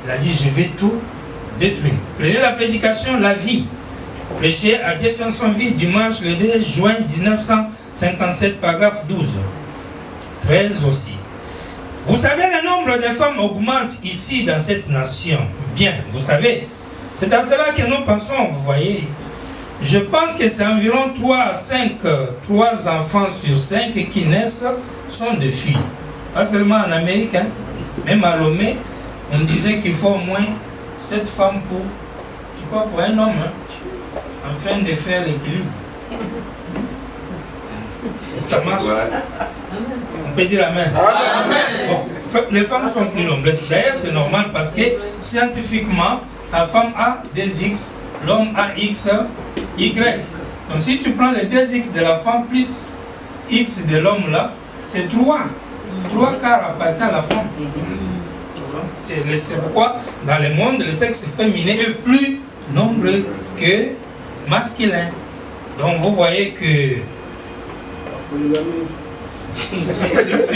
Il a dit, je vais tout détruire. Prenez la prédication, la vie. Prêché à Jeffersonville, dimanche le 2 juin 1957, paragraphe 12. 13 aussi. Vous savez, le nombre de femmes augmente ici dans cette nation. Bien, vous savez. C'est à cela que nous pensons, vous voyez. Je pense que c'est environ 3 enfants sur 5 qui naissent sont des filles. Pas seulement en Amérique, hein. Même à Lomé, on disait qu'il faut au moins 7 femmes pour, je crois, pour un homme, hein, afin de faire l'équilibre. Ça marche. On peut dire amen. Bon, les femmes sont plus nombreuses. D'ailleurs, c'est normal parce que scientifiquement, la femme a des X, l'homme a X, Y. Donc si tu prends les 2X de la femme plus X de l'homme là, c'est 3. 3 quarts appartient à la femme. C'est pourquoi dans le monde, le sexe féminin est plus nombreux que masculin. Donc vous voyez que si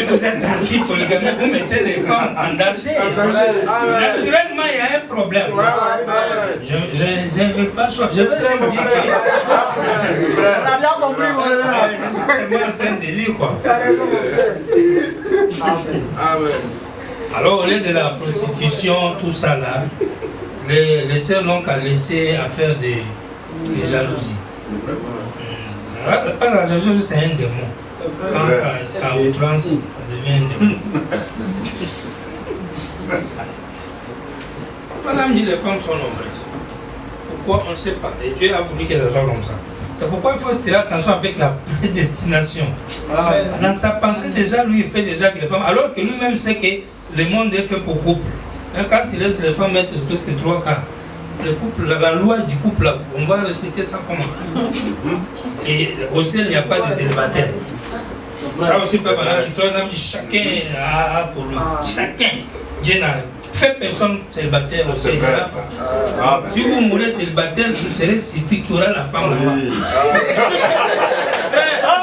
vous êtes anti-polygamie, vous mettez les femmes en danger. Naturellement, il y a un problème. Je ne veux pas choisir. Je veux juste dire que je suis seulement en train de lire quoi. Alors au lieu de la prostitution, tout ça là, les sœurs n'ont qu'à laisser à faire des jalousies. Pas la jalousie, c'est un démon. Quand ça outrance, ça devient un démon. Madame dit les femmes sont nombreuses. Pourquoi on ne sait pas. Et Dieu a voulu que ça soit comme ça. C'est pourquoi il faut tirer attention avec la prédestination. Dans sa pensée déjà, lui il fait déjà que les femmes, alors que lui-même sait que le monde est fait pour couple. Quand il laisse les femmes mettre presque 3 quarts, le couple, la loi du couple, on va respecter ça comment? Et au ciel, il n'y a pas de célibataires. Ça aussi fait madame dit chacun a pour lui. Chacun. Dieu n'a fait personne célibataire au ciel. Si vous mourrez célibataire, vous serez surpris, tu auras la femme là-bas. Tu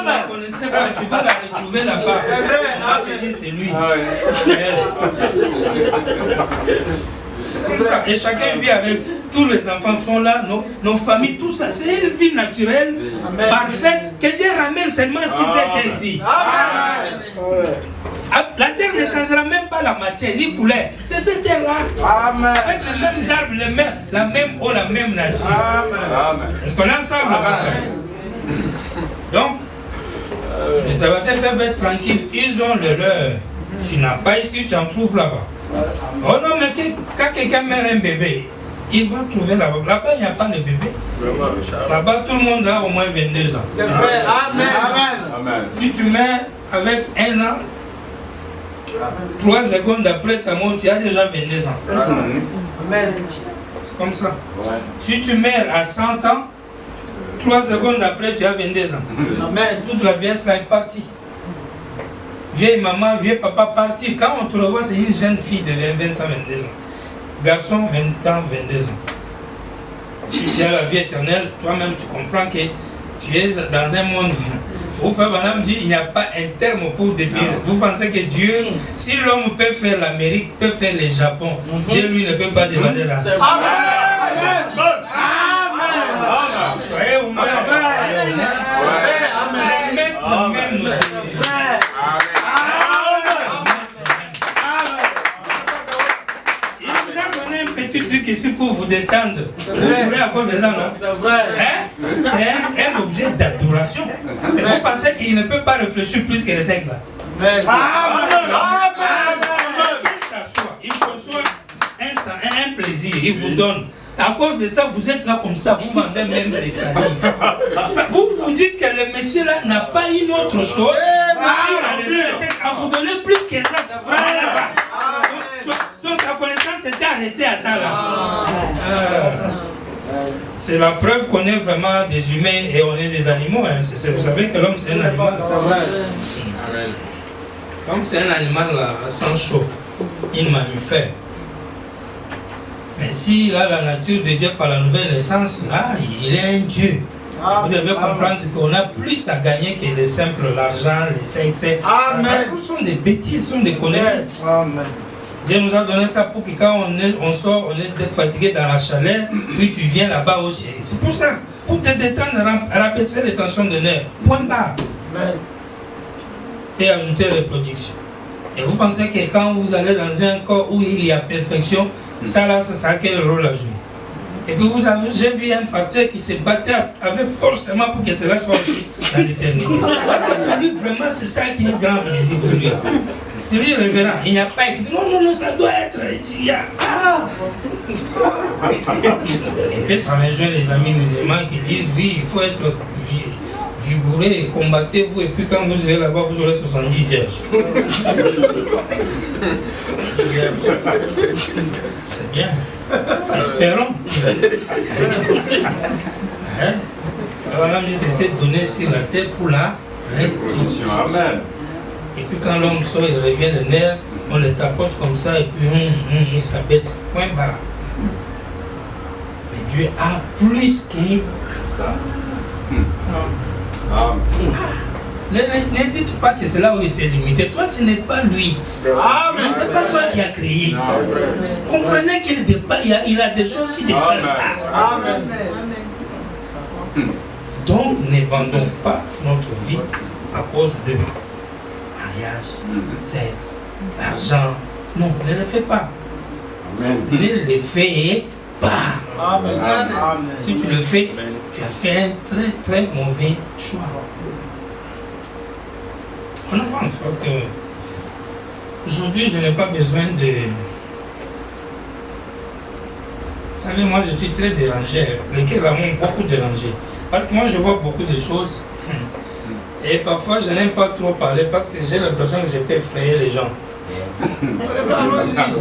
ne connaissais pas, tu vas la retrouver là-bas. On va te dire c'est lui. C'est elle. C'est comme ça. Et chacun vit avec. Tous les enfants sont là, nos familles, tout ça. C'est une vie naturelle, parfaite, que Dieu ramène seulement si c'est ainsi. La terre ne changera même pas la matière, ni couleur. C'est cette terre-là. Avec les mêmes arbres, la même eau, la même nature. Est-ce qu'on est ensemble? Donc, les célibataires peuvent être tranquilles. Ils ont le leur. Tu n'as pas ici, tu en trouves là-bas. Oh non, mais quand quelqu'un meurt un bébé, il va trouver là-bas. Là-bas, il n'y a pas de bébé. Là-bas, tout le monde a au moins 22 ans. C'est vrai. Amen. Si tu mets avec 1 an, 3 secondes après ta mort, tu as déjà 22 ans. Amen. C'est comme ça. Si tu meurs à 100 ans, 3 secondes après, tu as 22 ans. Amen. Toute la vieillesse là est partie. Vieille maman, vieux papa parti. Quand on te revoit, c'est une jeune fille de 20 ans, 22 ans. Garçon, 20 ans, 22 ans. Si tu as la vie éternelle, toi-même tu comprends que tu es dans un monde où Madame dit il n'y a pas un terme pour définir. Vous pensez que Dieu, si l'homme peut faire l'Amérique, peut faire le Japon, Dieu lui ne peut pas dépasser ça. Amen. Soyez ouverts. Les maîtres même. Ici pour vous détendre. Vous mourrez à cause de ça, non? C'est vrai. Hein? C'est un objet d'adoration. Mais vous pensez qu'il ne peut pas réfléchir plus que le sexe là? Amen. Que ça soit, il reçoit un plaisir, il vous donne. À cause de ça, vous êtes là comme ça, vous vendez même les salines. Vous vous dites que le monsieur là n'a pas une autre chose à vous donner plus que ça. Donc sa connaissance s'était arrêtée à ça là. C'est la preuve qu'on est vraiment des humains et on est des animaux. Hein. Vous savez que l'homme c'est un animal. L'homme c'est un animal là, sans chaud, une mammifère. Mais si là la nature de Dieu par la nouvelle naissance, là il est un Dieu. Vous devez comprendre qu'on a plus à gagner que le simple l'argent, les sexes. Ce sont des bêtises, ce sont des conneries. Dieu nous a donné ça pour que quand on sort, on est fatigué dans la chaleur, puis tu viens là-bas au ciel. C'est pour ça, pour te détendre, rabaisser les tensions de nerfs. Point barre. Et ajouter reproduction. Et vous pensez que quand vous allez dans un corps où il y a perfection, ça là, ça a quel rôle à jouer? Et puis j'ai vu un pasteur qui se battait avec forcément pour que cela soit aussi dans l'éternité. Parce que pour lui, vraiment, c'est ça qui est un grand plaisir pour lui. Je lui dis, révérend, il n'y a pas écrit. Non, ça doit être. Il y a. Et puis ça rejoint les amis musulmans qui disent, oui, il faut être vigoureux et combattez-vous. Et puis quand vous irez là-bas, vous aurez 70 vierges. C'est bien. Espérons. Alors l'homme s'était donné sur la terre pour la reproduction. Amen. Et puis quand l'homme sort, il revient le nerf, on le tapote comme ça et puis il s'abaisse. Point barre. Mais Dieu a plus que ça. Ne dites pas que c'est là où il s'est limité. Toi, tu n'es pas lui. C'est pas toi qui as créé. Comprenez qu'il a des choses qui dépassent ça. Donc, ne vendons pas notre vie à cause de mariage, sexe, l'argent. Non, ne le fais pas. Ne le fais pas. Si tu le fais, tu as fait un très très mauvais choix. On avance parce que aujourd'hui je n'ai pas besoin de... Vous savez, moi je suis très dérangé. Lesquels m'ont beaucoup dérangé. Parce que moi je vois beaucoup de choses. Et parfois je n'aime pas trop parler parce que j'ai l'impression que je peux effrayer les gens. Vous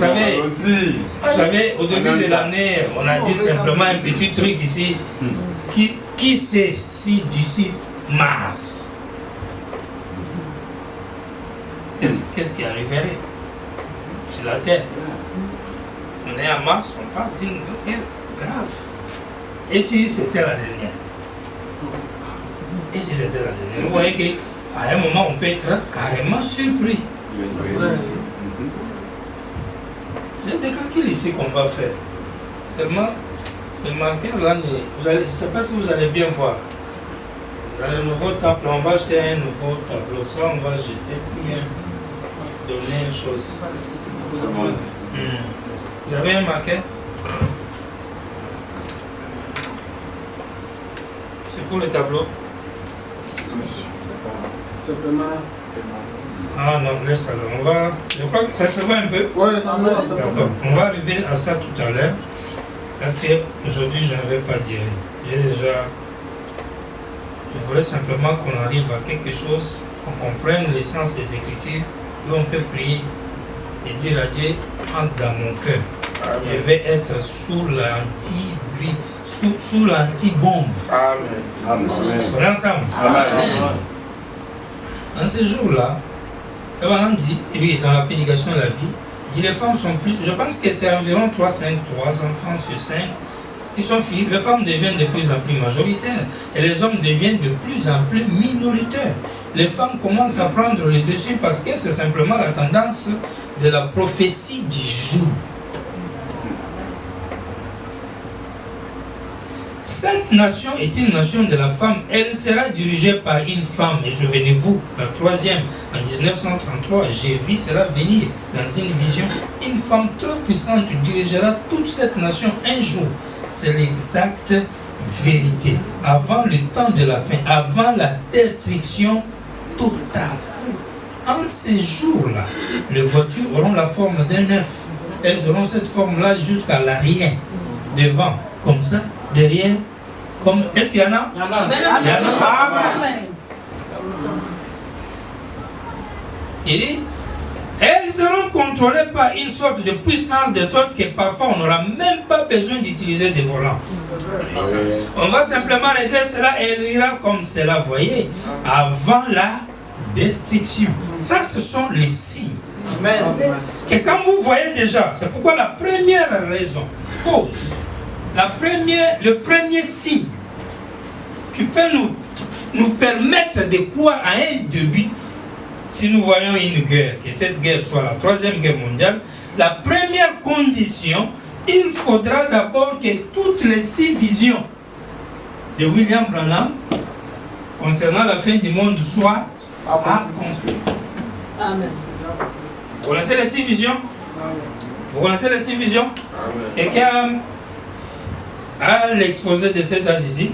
savez, au début de l'année, on a dit simplement un petit truc ici. Qui sait si d'ici mars, qu'est-ce qui arriverait sur la terre? On est à Mars, on parle d'une guerre grave. Et si c'était la dernière? Et si c'était la dernière? Vous voyez qu'à un moment, on peut être carrément surpris. Il y a des calculs ici qu'on va faire. Seulement, le marqueur là, je ne sais pas si vous allez bien voir. Dans le nouveau tableau, on va acheter un nouveau tableau. Ça, on va jeter bien. Donner une chose. Vous avez un marqueur? C'est pour le tableau? Ah non, laisse alors. Je crois que ça se voit un peu. Oui, ça va. D'accord. On va arriver à ça tout à l'heure. Parce qu'aujourd'hui, je ne vais pas dire. Je voulais simplement qu'on arrive à quelque chose, qu'on comprenne l'essence des Écritures, et on peut prier et dire à Dieu, entre dans mon cœur. Je vais être sous l'anti-bruit, sous l'anti-bombe. Amen. On est ensemble. Amen. Dans ces jours-là, Kabalam dit, et lui dans la prédication de la vie, il dit les femmes sont plus, je pense que c'est environ 3 enfants sur 5 qui sont filles. Les femmes deviennent de plus en plus majoritaires et les hommes deviennent de plus en plus minoritaires. Les femmes commencent à prendre le dessus parce que c'est simplement la tendance de la prophétie du jour. Cette nation est une nation de la femme. Elle sera dirigée par une femme. Et souvenez-vous, la troisième, en 1933, j'ai vu cela venir dans une vision. Une femme trop puissante dirigera toute cette nation un jour. C'est l'exacte vérité. Avant le temps de la fin, avant la destruction totale. En ces jours-là, les voitures auront la forme d'un œuf. Elles auront cette forme-là jusqu'à l'arrière, devant, comme ça. Derrière, comme est-ce qu'il y en a? Il y en a. Amen. Il dit, elles seront contrôlées par une sorte de puissance, de sorte que parfois on n'aura même pas besoin d'utiliser des volants. On va simplement régler cela et elle ira comme cela, voyez, avant la destruction. Ça, ce sont les signes. Amen. Que quand vous voyez déjà, c'est pourquoi la première raison, cause, le premier signe qui peut nous permettre de croire à un début, si nous voyons une guerre, que cette guerre soit la troisième guerre mondiale, la première condition, il faudra d'abord que toutes les 6 visions de William Branham concernant la fin du monde soient accomplies. Amen. Vous connaissez les 6 visions? Vous connaissez les 6 visions? Quelqu'un a l'exposé de cet âge ici?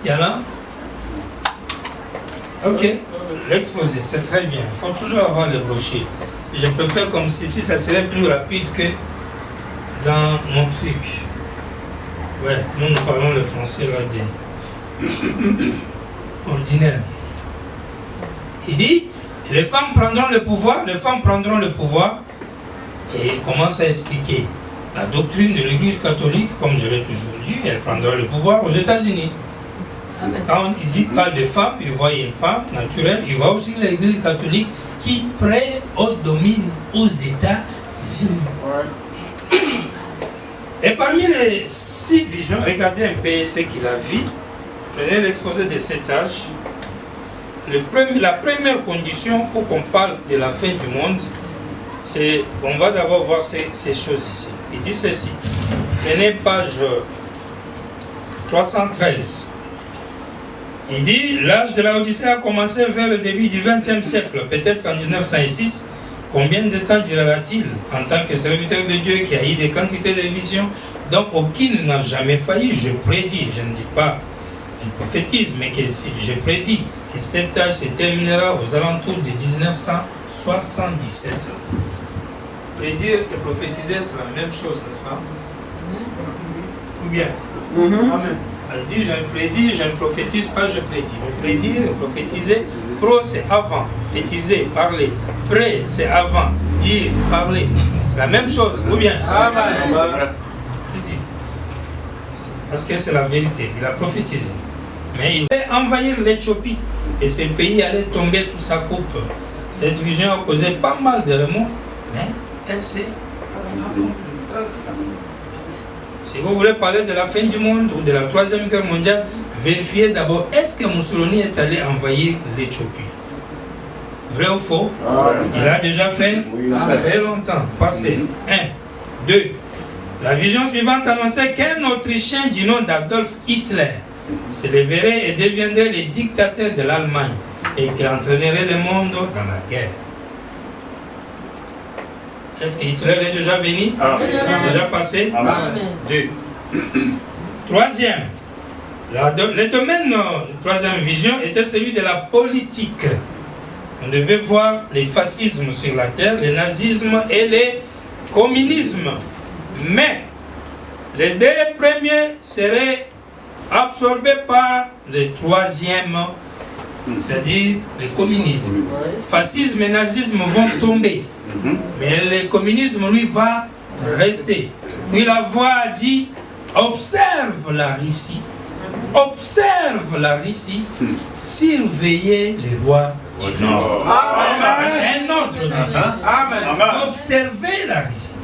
Il y en a? Ok, l'exposé, c'est très bien. Il faut toujours avoir le brochure. Je préfère comme ceci, ça serait plus rapide que dans mon truc. Ouais, nous parlons le français là ordinaire. Il dit, les femmes prendront le pouvoir, et il commence à expliquer la doctrine de l'Église catholique, comme je l'ai toujours dit, elle prendra le pouvoir aux États-Unis. Quand il parle de femmes, il voit une femme naturelle, il voit aussi l'Église catholique qui prédomine aux États-Unis. Et parmi les 6 visions, regardez un peu ce qu'il a vu. Prenez l'exposé de cet âge. La première condition pour qu'on parle de la fin du monde, c'est, on va d'abord voir ces choses ici. Il dit ceci. Prenez page 313. Il dit, l'âge de la Odyssée a commencé vers le début du XXe siècle, peut-être en 1906. Combien de temps durera-t-il en tant que serviteur de Dieu qui a eu des quantités de visions dont aucune n'a jamais failli? Je prédis, je ne dis pas, je prophétise, mais que si je prédis que cet âge se terminera aux alentours de 1977. Prédire et prophétiser, c'est la même chose, n'est-ce pas? Ou bien? Amen. Elle dit, je prédis, je ne prophétise pas, je prédis. Mais prédire et prophétiser, pro c'est avant, prophétiser, parler. Pré c'est avant, dire, parler. C'est la même chose, ou bien? Amen. Parce que c'est la vérité, il a prophétisé. Mais il voulait envahir l'Éthiopie et ce pays allait tomber sous sa coupe. Cette vision a causé pas mal de remords, mais elle s'est accomplie. Si vous voulez parler de la fin du monde ou de la 3e guerre mondiale, vérifiez d'abord, est-ce que Mussolini est allé envahir l'Éthiopie? Vrai ou faux? Il a déjà fait très longtemps, passé. 1, 2. La vision suivante annonçait qu'un Autrichien du nom d'Adolf Hitler se leverait et deviendrait le dictateur de l'Allemagne et qu'il entraînerait le monde dans la guerre. Est-ce que Hitler est déjà venu? Déjà passé? 2. 3e. Le domaine, la 3e vision était celui de la politique. On devait voir les fascismes sur la terre, le nazisme et le communisme. Mais les 2 premiers seraient absorbés par le 3e, c'est-à-dire le communisme. Fascisme et nazisme vont tomber. Mais le communisme, lui, va rester. Puis la voix a dit, observe la Russie, surveillez les rois du Nord. C'est un ordre de Dieu. Observez la Russie.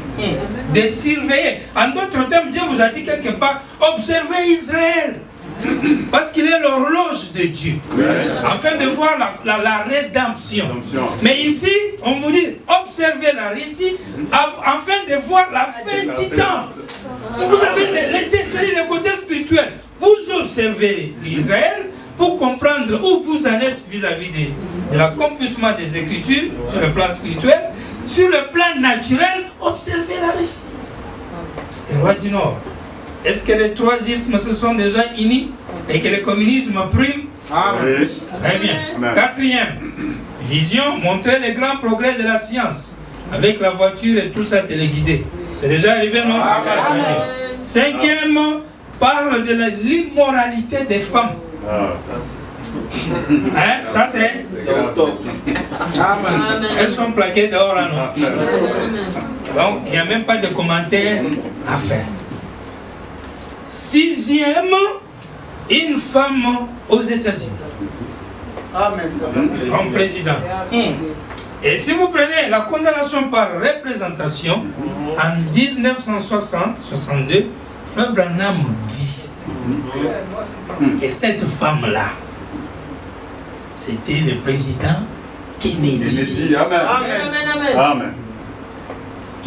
De surveiller. En d'autres termes, Dieu vous a dit quelque part, observez Israël. Parce qu'il est l'horloge de Dieu. Afin de voir la rédemption. Mais ici, on vous dit, observez la Russie afin de voir la fin du temps. Vous avez le côté spirituel. Vous observez l'Israël pour comprendre où vous en êtes vis-à-vis de l'accomplissement des Écritures sur le plan spirituel. Sur le plan naturel, observez la Russie. Et roi du Nord. Est-ce que les 3 ismes se sont déjà unis et que le communisme prime? Très bien. 4e vision montrait les grands progrès de la science avec la voiture et tout ça téléguidé. C'est déjà arrivé, non? 5e parle de l'immoralité des femmes. Ça c'est elles sont plaquées dehors là, non? Donc il n'y a même pas de commentaires à faire. 6e, une femme aux États-Unis comme présidente. Et si vous prenez la condamnation par représentation, en 1960-62, Frère Branham dit que cette femme-là, c'était le président Kennedy. Amen.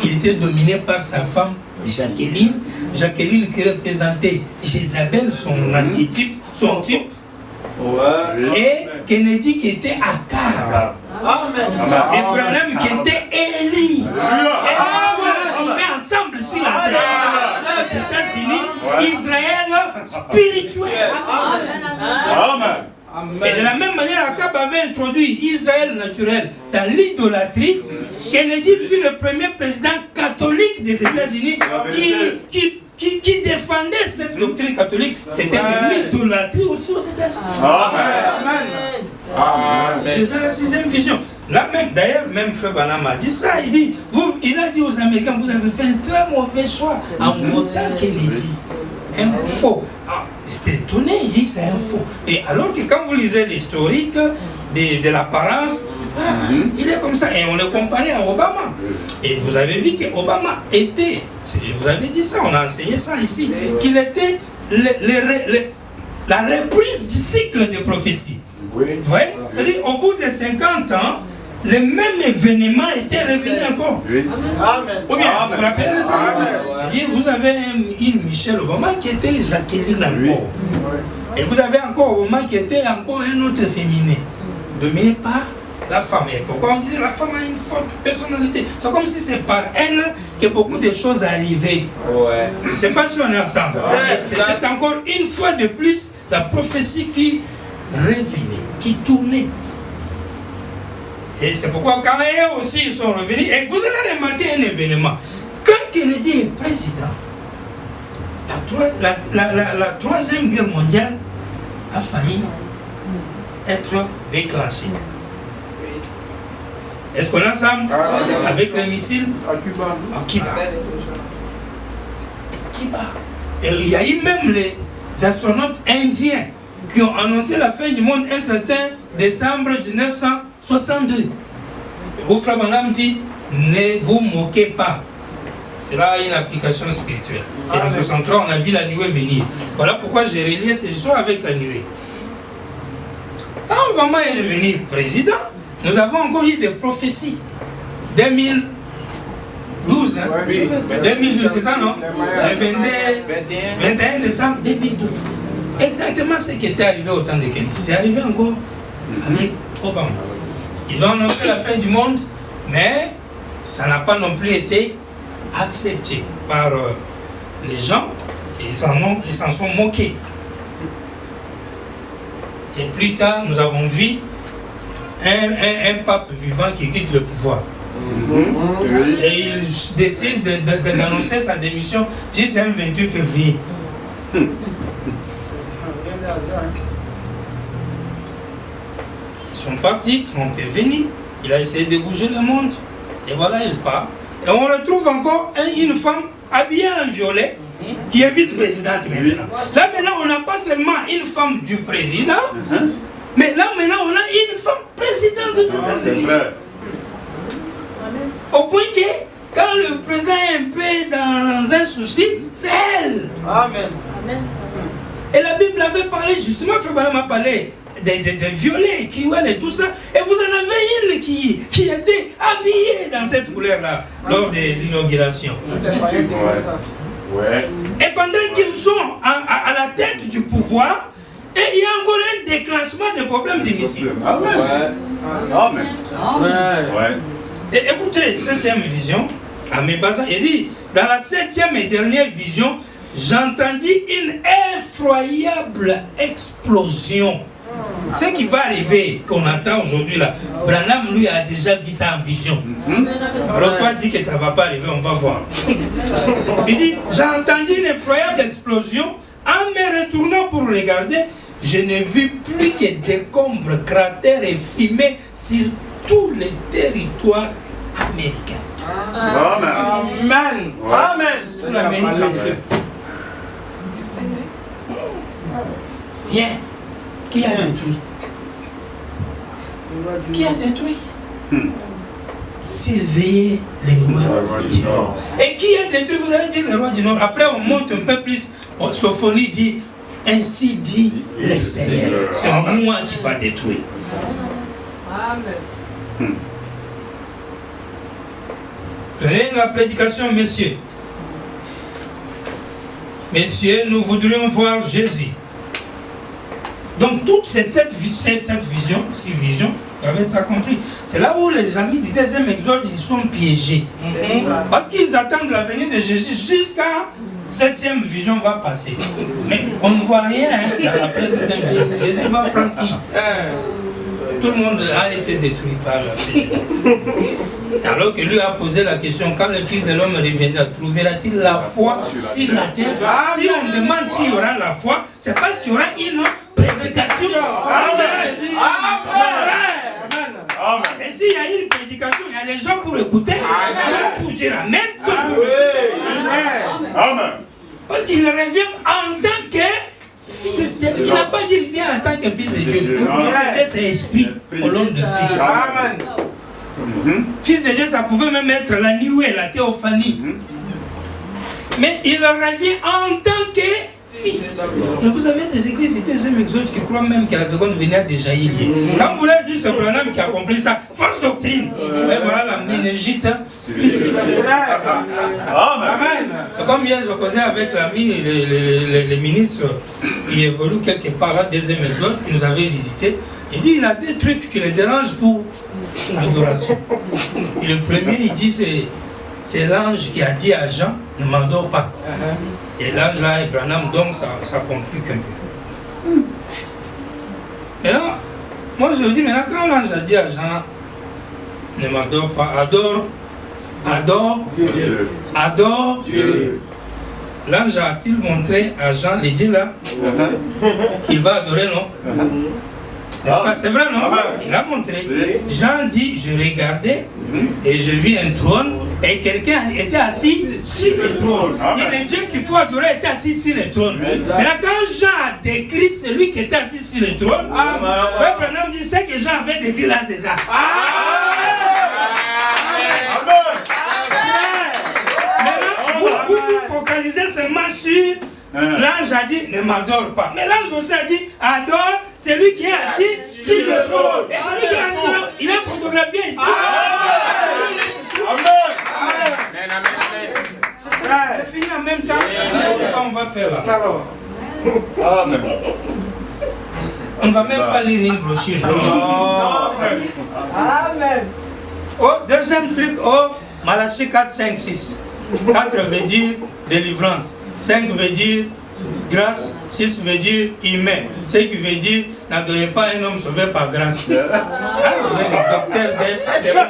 qui était dominé par sa femme Jacqueline. Jacqueline qui représentait Jézabel, son antitype, son type. Et Kennedy qui était Akar. Amen. Et Branham qui était Élie. Et les trois vivaient ensemble sur la terre. Les États-Unis, Israël spirituel. Et de la même manière, Akab avait introduit Israël naturel dans l'idolâtrie. Kennedy fut le premier président catholique des États-Unis qui défendait cette doctrine catholique. C'était de l'idolâtrie aussi aux États-Unis. C'est la sixième vision. Là même, d'ailleurs, même Frère Branham a dit ça. Il a dit aux Américains, vous avez fait un très mauvais choix en votant Kennedy. Un faux. J'étais étonné, il dit c'est un faux. Et alors que quand vous lisez l'historique de l'apparence, il est comme ça. Et on le comparait à Obama. Et vous avez vu qu'Obama était, je vous avais dit ça, on a enseigné ça ici, qu'il était la reprise du cycle de prophétie. Vous voyez? C'est-à-dire au bout de 50 ans, le même événement était revenu encore. Amen. Ou bien, vous vous rappelez de ça? C'est-à-dire, vous avez une Michelle Obama qui était Jacqueline encore. Et vous avez encore Obama qui était encore un autre féminin, dominé par la femme. Et pourquoi on disait la femme a une forte personnalité? C'est comme si c'est par elle que beaucoup de choses arrivaient. C'est pas si on est ensemble. C'était encore une fois de plus la prophétie qui revenait, qui tournait. Et c'est pourquoi quand eux aussi ils sont revenus, et vous allez remarquer un événement. Quand Kennedy est président, la troisième guerre mondiale a failli être déclenchée. Est-ce qu'on est ensemble avec les missiles à Cuba? Et il y a eu même les astronautes indiens qui ont annoncé la fin du monde un certain décembre 1962. Au Frère Branham dit, ne vous moquez pas. C'est là une application spirituelle. Et en 63, on a vu la nuée venir. Voilà pourquoi j'ai relié ces histoires avec la nuée. Quand Obama est devenu président, nous avons encore eu des prophéties. 2012, hein? 2012, c'est ça, non? Le 21 décembre 2012. Exactement ce qui était arrivé au temps de Kennedy. C'est arrivé encore avec Obama. Ils ont annoncé la fin du monde, mais ça n'a pas non plus été accepté par les gens. Et ils s'en sont moqués. Et plus tard, nous avons vu un pape vivant qui quitte le pouvoir. Et il décide d'annoncer sa démission juste un 28 février. Ils sont partis, Trump est venu, il a essayé de bouger le monde, et voilà, il part. Et on retrouve encore une femme habillée en violet, qui est vice-présidente maintenant. Là maintenant, on n'a pas seulement une femme du président, mais là maintenant, on a une femme présidente des États-Unis. Au point que, quand le président est un peu dans un souci, c'est elle. Amen. Et la Bible avait parlé, justement, Frère Branham a parlé des violets, cruels et tout ça. Et vous en avez une qui était habillée dans cette couleur-là, lors de l'inauguration. Et pendant qu'ils sont à la tête du pouvoir, et il y a encore un déclenchement des problèmes des missiles. Amen. Et écoutez, 7e vision, il dit, dans la 7e et dernière vision, j'entendis une effroyable explosion. Ce qui va arriver, qu'on entend aujourd'hui là, Branham lui a déjà vu ça en vision. Alors toi dis que ça ne va pas arriver, on va voir. Il dit, j'ai entendu une effroyable explosion. En me retournant pour regarder, je n'ai vu plus que décombres, cratères et fumées sur tous les territoires américains. Amen. Amen. C'est l'Amérique en feu. Rien. Qui a détruit? Qui a détruit? Surveiller les rois du Nord. Et qui a détruit? Vous allez dire les rois du Nord. Après, on monte un peu plus. Sophonie dit, ainsi dit le Seigneur. C'est moi qui va détruire. Amen. Prenez la prédication, messieurs. Messieurs, nous voudrions voir Jésus. Donc, toutes ces sept visions, 6 visions, doivent être accomplies. C'est là où les amis du deuxième exode, ils sont piégés. Parce qu'ils attendent la venue de Jésus jusqu'à 7e vision va passer. Mais on ne voit rien après 7e vision. Jésus va prendre qui? Tout le monde a été détruit par la Seigneur. Alors que lui a posé la question, quand le Fils de l'homme reviendra, trouvera-t-il la foi sur la terre? Si on demande s'il y aura la foi, c'est parce qu'il y aura une prédication. Et s'il y a une prédication, il y a les gens pour écouter, soit pour dire Amen, soit pour Amen. Parce qu'il revient en tant que fils de Dieu. Il n'a pas dit qu'il vient en tant que fils de Dieu. C'est esprit au long de vie. Amen. Fils de Dieu, ça pouvait même être la nuée, la théophanie. Mais il revient en tant que fils. Et vous avez des églises du deuxième exode qui croient même que la seconde venue a déjà eu lieu. Quand vous leur dites ce Branham qui a accompli ça, fausse doctrine. Mais voilà la méningite spirituelle. Amen. C'est comme hier, je causais avec l'ami, le ministre qui évolue quelque part là, deuxième exode, qui nous avait visité. Il dit il a des trucs qui le dérangent pour l'adoration. Et le premier, il dit c'est l'ange qui a dit à Jean, ne m'endors pas. Et l'ange là, et Branham, donc ça complique un peu. Mais là, moi je dis, maintenant quand l'ange a dit à Jean, ne m'endors pas, adore Dieu. L'ange a-t-il montré à Jean, les dieux là, qu'il va adorer, non? N'est-ce pas? C'est vrai, non? Il a montré. Jean dit, je regardais et je vis un trône et quelqu'un était assis sur le trône. Et le Dieu qu'il faut adorer était assis sur le trône. Mais là, quand Jean a décrit celui qui était assis sur le trône, Frère Branham dit, c'est que Jean avait décrit là, c'est ça. Maintenant, vous focalisez seulement sur l'ange a dit, ne m'adore pas. Mais l'ange aussi a dit, adore celui qui est assis sur le trône. Et celui qui est assis là, il est photographié ici. C'est fini en même temps. On va faire là. On ne va même pas lire une brochure. Amen. Oh, deuxième truc, Malachie 4, 5, 6. 4 veut dire délivrance. 5 veut dire grâce, 6 veut dire humain. Ce qui veut dire n'adorez pas un homme sauvé par grâce. Le docteur c'est bon.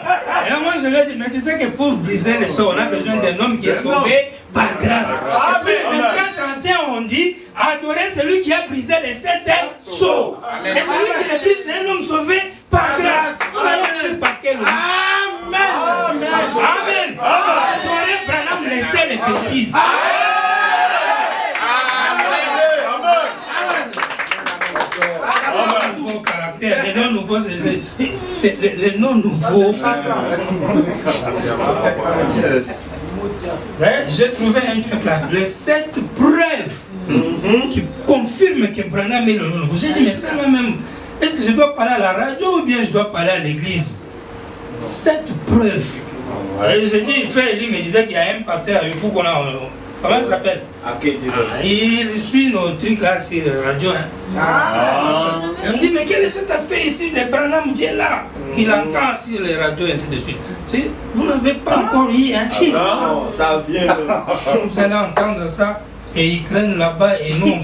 Et là, moi je lui ai dit, mais tu sais que pour briser les sceaux, on a besoin d'un homme qui est sauvé par grâce. Et puis les 24 anciens ont dit, adorez celui qui a brisé les 7 sceaux. Et celui qui les brise, c'est un homme sauvé par grâce. Vous allez faire par quel homme? Amen. Amen. Adorez Branham, laissez les bêtises. Les noms nouveaux, les noms nouveaux. J'ai trouvé un truc là, les 7 preuves qui confirment que Branham est le nom nouveau. J'ai dit, mais ça là même, est-ce que je dois parler à la radio ou bien je dois parler à l'église? 7 preuves. Et j'ai dit, frère Eli me disait qu'il y a un pasteur à Yopou qu'on a. Comment ça s'appelle? Il suit nos trucs là sur la radio. Et on me dit, mais quelle est cette affaire ici de Branham Dieu là qu'il entend sur les radios et ainsi de suite. Vous n'avez pas encore eu, hein? Non, ça vient. Vous allez entendre ça et ils craignent là-bas et nous.